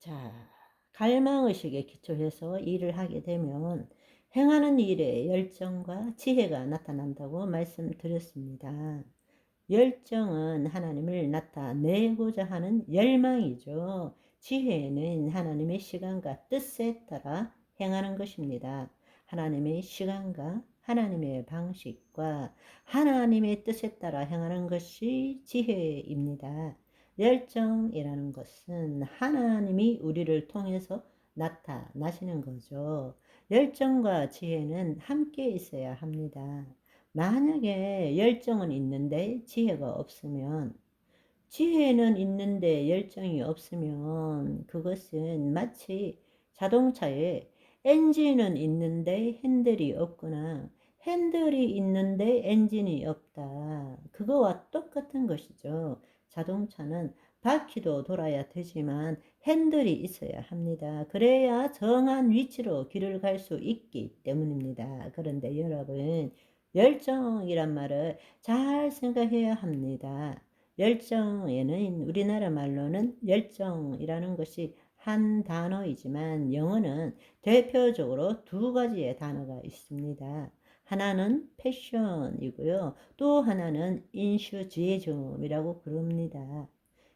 자, 갈망의식에 기초해서 일을 하게 되면 행하는 일에 열정과 지혜가 나타난다고 말씀드렸습니다. 열정은 하나님을 나타내고자 하는 열망이죠. 지혜는 하나님의 시간과 뜻에 따라 행하는 것입니다. 하나님의 시간과 하나님의 방식과 하나님의 뜻에 따라 행하는 것이 지혜입니다. 열정이라는 것은 하나님이 우리를 통해서 나타나시는 거죠. 열정과 지혜는 함께 있어야 합니다. 만약에 열정은 있는데 지혜가 없으면, 지혜는 있는데 열정이 없으면 그것은 마치 자동차에 엔진은 있는데 핸들이 없거나 핸들이 있는데 엔진이 없다. 그거와 똑같은 것이죠. 자동차는 바퀴도 돌아야 되지만 핸들이 있어야 합니다. 그래야 정한 위치로 길을 갈 수 있기 때문입니다. 그런데 여러분, 열정이란 말을 잘 생각해야 합니다. 열정에는 우리나라 말로는 열정이라는 것이 한 단어이지만 영어는 대표적으로 두 가지의 단어가 있습니다. 하나는 패션이고요. 또 하나는 인슈지에즘이라고 부릅니다.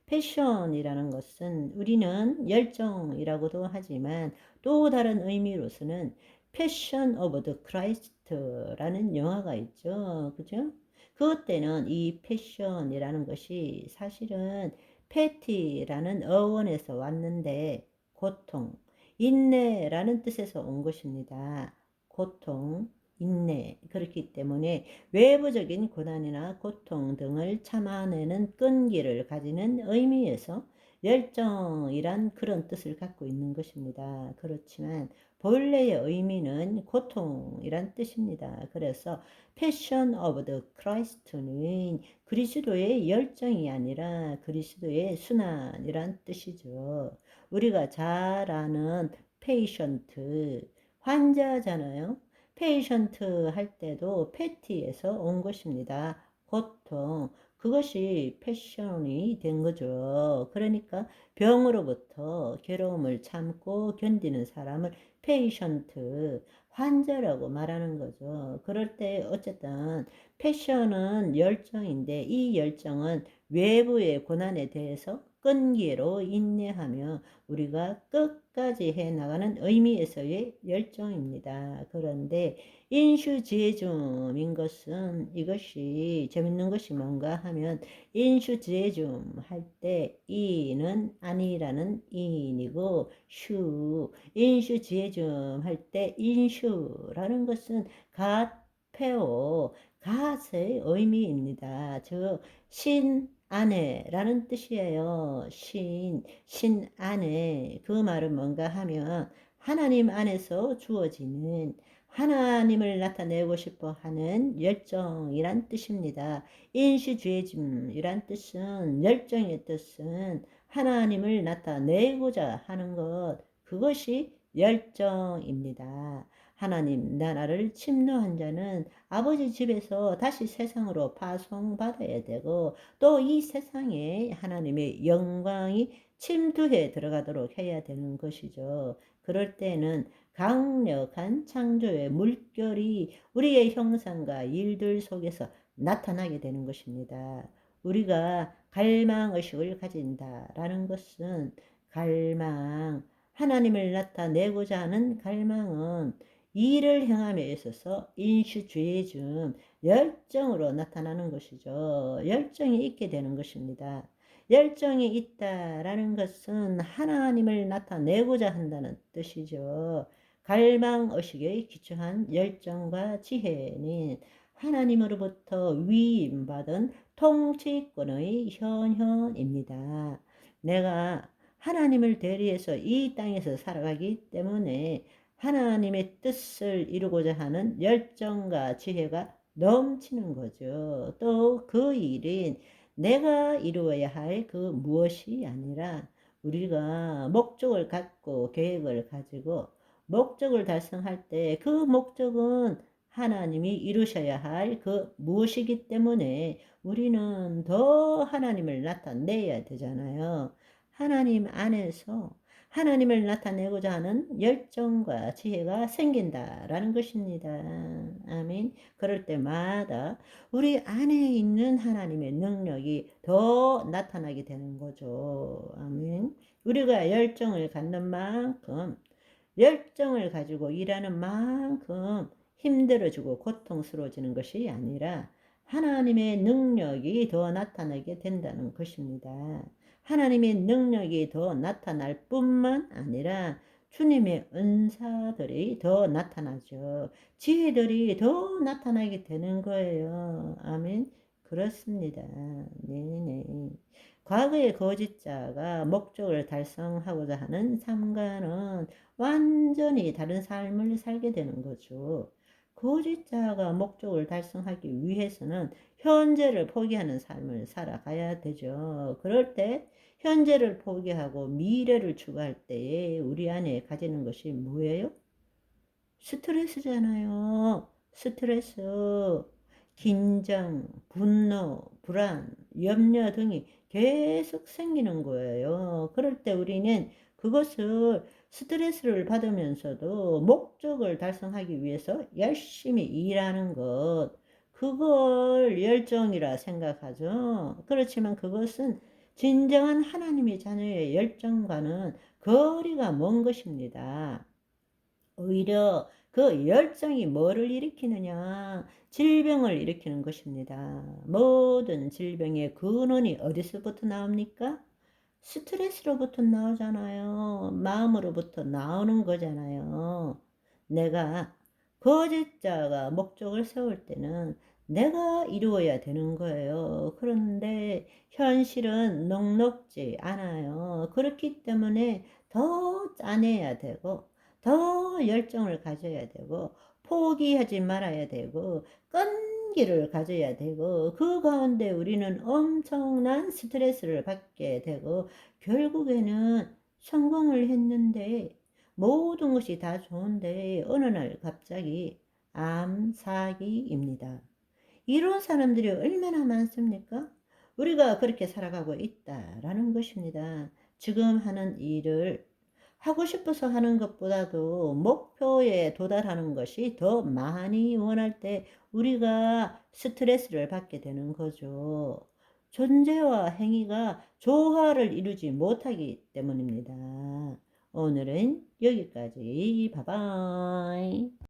패션이라는 것은 우리는 열정이라고도 하지만 또 다른 의미로서는 패션 오브 더 크라이스트라는 영화가 있죠. 그죠? 그때는 이 패션이라는 것이 사실은 패티라는 어원에서 왔는데 고통, 인내라는 뜻에서 온 것입니다. 고통, 인내. 그렇기 때문에 외부적인 고난이나 고통 등을 참아내는 끈기를 가지는 의미에서 열정이란 그런 뜻을 갖고 있는 것입니다. 그렇지만 본래의 의미는 고통이란 뜻입니다. 그래서 패션 오브 더 크라이스트는 그리스도의 열정이 아니라 그리스도의 순환이란 뜻이죠. 우리가 잘 아는 페이션트, 환자잖아요. 페이션트 할 때도 패티에서 온 것입니다. 고통. 그것이 패션이 된 거죠. 그러니까 병으로부터 괴로움을 참고 견디는 사람을 페이션트, 환자라고 말하는 거죠. 그럴 때 어쨌든 패션은 열정인데 이 열정은 외부의 고난에 대해서 끈기로 인내하며 우리가 끝까지 해나가는 의미에서의 열정입니다. 그런데 인슈지에즘인 것은 이것이 재밌는 것이 뭔가 하면 인슈지에즘 할 때 이는 아니라는 인이고 인슈지에즘 할 때 인슈라는 것은 갓페오 갓의 의미입니다. 즉 신 안에라는 뜻이에요. 신 안에. 그 말은 뭔가 하면 하나님 안에서 주어지는 하나님을 나타내고 싶어 하는 열정이란 뜻입니다. 인시주의즘이란 뜻은 열정의 뜻은 하나님을 나타내고자 하는 것, 그것이 열정입니다. 하나님 나라를 침노한 자는 아버지 집에서 다시 세상으로 파송받아야 되고 또 이 세상에 하나님의 영광이 침투해 들어가도록 해야 되는 것이죠. 그럴 때는 강력한 창조의 물결이 우리의 형상과 일들 속에서 나타나게 되는 것입니다. 우리가 갈망의식을 가진다라는 것은 하나님을 나타내고자 하는 갈망은 일을 행함에 있어서 인슈주의즘, 열정으로 나타나는 것이죠. 열정이 있게 되는 것입니다. 열정이 있다라는 것은 하나님을 나타내고자 한다는 뜻이죠. 갈망의식에 기초한 열정과 지혜는 하나님으로부터 위임받은 통치권의 현현입니다. 내가 하나님을 대리해서 이 땅에서 살아가기 때문에 하나님의 뜻을 이루고자 하는 열정과 지혜가 넘치는 거죠. 또 그 일은 내가 이루어야 할 그 무엇이 아니라 우리가 목적을 갖고 계획을 가지고 목적을 달성할 때 그 목적은 하나님이 이루셔야 할 그 무엇이기 때문에 우리는 더 하나님을 나타내야 되잖아요. 하나님 안에서 하나님을 나타내고자 하는 열정과 지혜가 생긴다라는 것입니다. 아멘. 그럴 때마다 우리 안에 있는 하나님의 능력이 더 나타나게 되는 거죠. 아멘. 우리가 열정을 갖는 만큼, 열정을 가지고 일하는 만큼 힘들어지고 고통스러워지는 것이 아니라 하나님의 능력이 더 나타나게 된다는 것입니다. 하나님의 능력이 더 나타날 뿐만 아니라 주님의 은사들이 더 나타나죠. 지혜들이 더 나타나게 되는 거예요. 아멘. 그렇습니다. 네네. 과거의 거짓자가 목적을 달성하고자 하는 삶과는 완전히 다른 삶을 살게 되는 거죠. 거짓자가 목적을 달성하기 위해서는 현재를 포기하는 삶을 살아가야 되죠. 그럴 때 현재를 포기하고 미래를 추구할 때에 우리 안에 가지는 것이 뭐예요? 스트레스잖아요. 스트레스, 긴장, 분노, 불안, 염려 등이 계속 생기는 거예요. 그럴 때 우리는 그것을 스트레스를 받으면서도 목적을 달성하기 위해서 열심히 일하는 것, 그걸 열정이라 생각하죠. 그렇지만 그것은 진정한 하나님의 자녀의 열정과는 거리가 먼 것입니다. 오히려 그 열정이 뭐를 일으키느냐? 질병을 일으키는 것입니다. 모든 질병의 근원이 어디서부터 나옵니까? 스트레스로부터 나오잖아요. 마음으로부터 나오는 거잖아요. 내가 거짓자가 목적을 세울 때는 내가 이루어야 되는 거예요. 그런데 현실은 녹록지 않아요. 그렇기 때문에 더 짜내야 되고 더 열정을 가져야 되고 포기하지 말아야 되고 끈기를 가져야 되고 그 가운데 우리는 엄청난 스트레스를 받게 되고 결국에는 성공을 했는데 모든 것이 다 좋은데 어느 날 갑자기 암, 사기입니다. 이런 사람들이 얼마나 많습니까? 우리가 그렇게 살아가고 있다라는 것입니다. 지금 하는 일을 하고 싶어서 하는 것보다도 목표에 도달하는 것이 더 많이 원할 때 우리가 스트레스를 받게 되는 거죠. 존재와 행위가 조화를 이루지 못하기 때문입니다. 오늘은 여기까지. 바이바이.